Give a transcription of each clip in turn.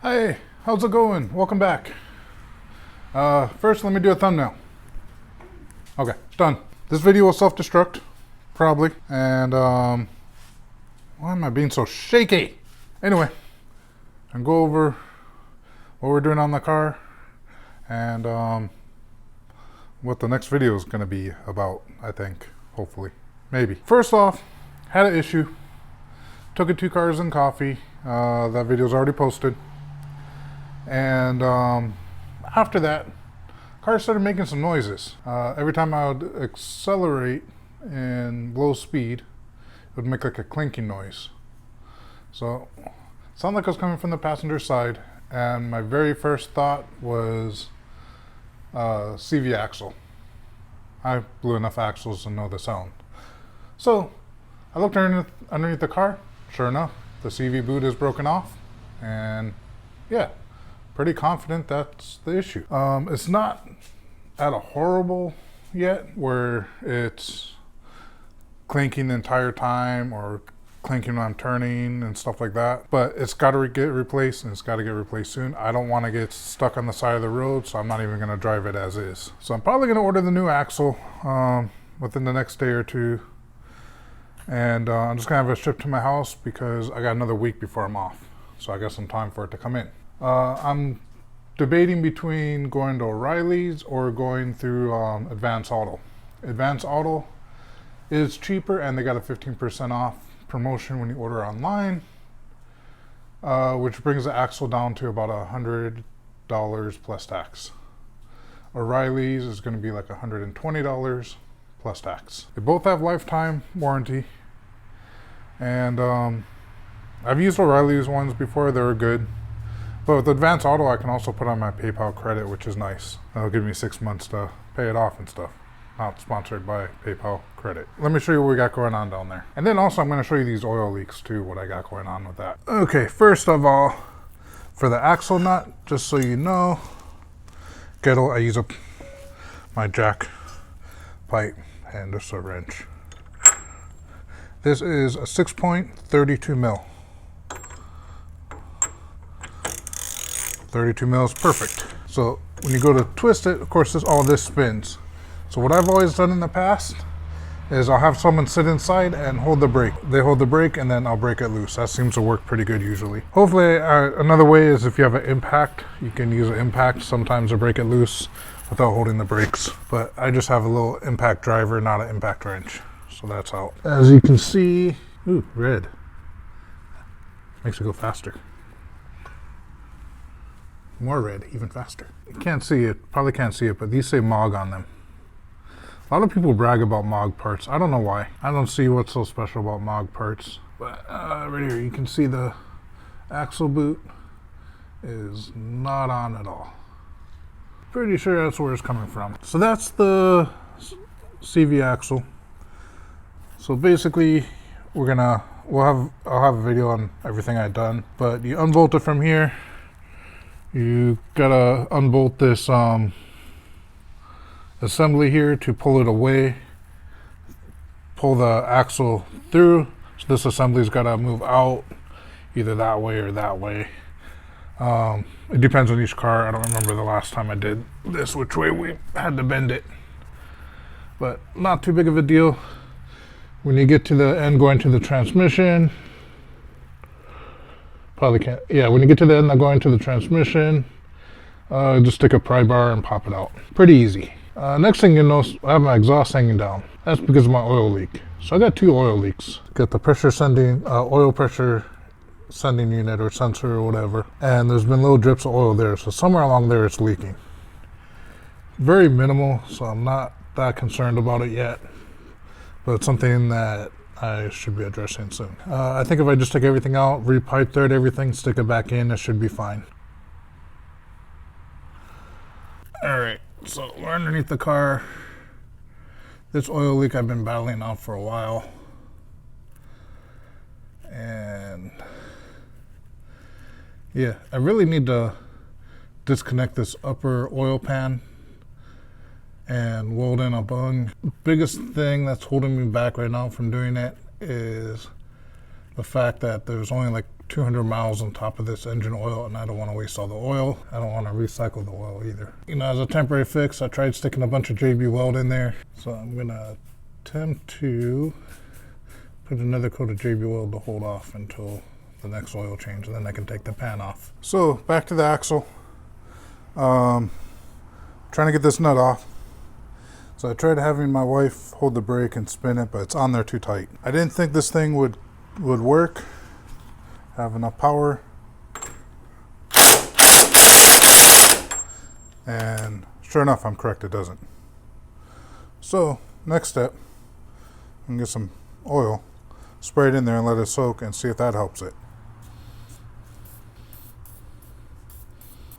Hey, how's it going? Welcome back. First, let me do a thumbnail. Okay, done. This video will self-destruct, probably. And, why am I being so shaky? Anyway, and go over what we're doing on the car and what the next video is going to be about, I think, hopefully, maybe. First off, had an issue. Took it 2 cars and coffee. That video's already posted. And after that, car started making some noises. Every time I would accelerate and blow speed, it would make like a clinking noise. So it sounded like it was coming from the passenger side, and my very first thought was CV axle. I blew enough axles to know the sound. So I looked underneath the car. Sure enough, the CV boot is broken off, and yeah, pretty confident that's the issue. It's not at a horrible yet where it's clinking the entire time or clinking when I'm turning and stuff like that, but it's got to get replaced, and it's got to get replaced soon. I don't want to get stuck on the side of the road, so I'm not even going to drive it as is. So I'm probably going to order the new axle within the next day or two, and I'm just going to have it shipped to my house because I got another week before I'm off, so I got some time for it to come in. I'm debating between going to O'Reilly's or going through Advance Auto. Advance Auto is cheaper, and they got a 15% off promotion when you order online, which brings the axle down to about $100 plus tax. O'Reilly's is going to be like $120 plus tax. They both have lifetime warranty, and I've used O'Reilly's ones before. They were good. But with Advance Auto, I can also put on my PayPal credit, which is nice. That'll give me 6 months to pay it off and stuff. Not sponsored by PayPal credit. Let me show you what we got going on down there. And then also I'm going to show you these oil leaks too, what I got going on with that. Okay, first of all, for the axle nut, just so you know, I use my jack pipe and just a wrench. This is a 6.32 mil. 32 mils, perfect. So when you go to twist it, of course, all this spins. So what I've always done in the past is I'll have someone sit inside and hold the brake. They hold the brake, and then I'll break it loose. That seems to work pretty good usually. Hopefully, another way is if you have an impact, you can use an impact sometimes to break it loose without holding the brakes. But I just have a little impact driver, not an impact wrench. So that's out. As you can see, ooh, red. Makes it go faster. More red, even faster. You can't see it, probably can't see it, but these say MOG on them. A lot of people brag about MOG parts. I don't know why. I don't see what's so special about MOG parts. But right here, you can see the axle boot is not on at all. Pretty sure that's where it's coming from. So that's the CV axle. So basically, I'll have a video on everything I've done. But you unbolt it from here. You gotta unbolt this assembly here to pull it away, pull the axle through. So this assembly's gotta move out either that way or that way. It depends on each car. I don't remember the last time I did this, which way we had to bend it, but not too big of a deal. When you get to the end going to the transmission, probably can't. Yeah, when you get to the end of going to the transmission, just stick a pry bar and pop it out. Pretty easy. Next thing you know, I have my exhaust hanging down. That's because of my oil leak. So I got 2 oil leaks. Got the oil pressure sending unit or sensor or whatever, and there's been little drips of oil there. So somewhere along there it's leaking. Very minimal, so I'm not that concerned about it yet. But it's something that I should be addressing soon. I think if I just take everything out, repipe thread everything, stick it back in, it should be fine. Alright, so we're underneath the car. This oil leak I've been battling out for a while. And yeah, I really need to disconnect this upper oil pan and weld in a bung. Biggest thing that's holding me back right now from doing it is the fact that there's only like 200 miles on top of this engine oil, and I don't want to waste all the oil. I don't want to recycle the oil either. You know, as a temporary fix, I tried sticking a bunch of JB Weld in there. So I'm going to attempt to put another coat of JB Weld to hold off until the next oil change, and then I can take the pan off. So back to the axle. Trying to get this nut off. So I tried having my wife hold the brake and spin it, but it's on there too tight. I didn't think this thing would work, have enough power. And sure enough, I'm correct, it doesn't. So next step, I'm gonna get some oil, spray it in there and let it soak and see if that helps it.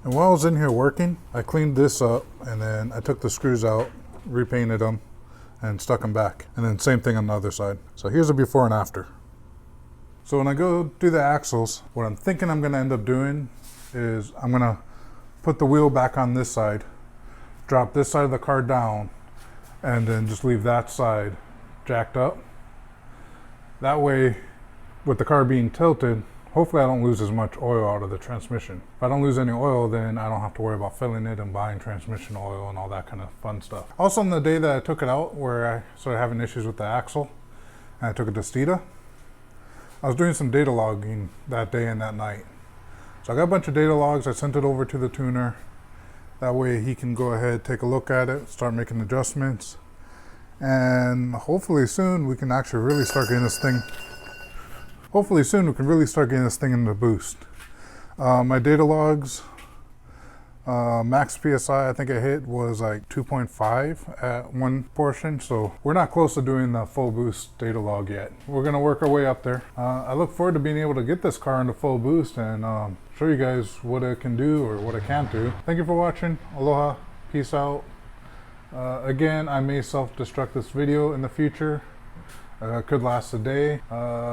And while I was in here working, I cleaned this up and then I took the screws out, repainted them, and stuck them back. And then same thing on the other side. So here's a before and after. So when I go do the axles, what I'm thinking I'm gonna end up doing is I'm gonna put the wheel back on this side, drop this side of the car down, and then just leave that side jacked up. That way, with the car being tilted, hopefully I don't lose as much oil out of the transmission. If I don't lose any oil, then I don't have to worry about filling it and buying transmission oil and all that kind of fun stuff. Also, on the day that I took it out, where I started having issues with the axle, and I took it to Steeda, I was doing some data logging that day and that night. So I got a bunch of data logs, I sent it over to the tuner. That way he can go ahead, take a look at it, start making adjustments. And hopefully soon we can actually really start getting this thing, in the boost. My data logs, max PSI I think I hit was like 2.5 at one portion, so we're not close to doing the full boost data log yet. We're gonna work our way up there. I look forward to being able to get this car into full boost and show you guys what it can do or what it can't do. Thank you for watching. Aloha, peace out. Again, I may self-destruct this video in the future. Could last a day,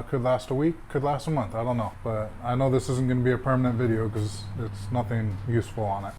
could last a week, could last a month, I don't know. But I know this isn't going to be a permanent video because it's nothing useful on it.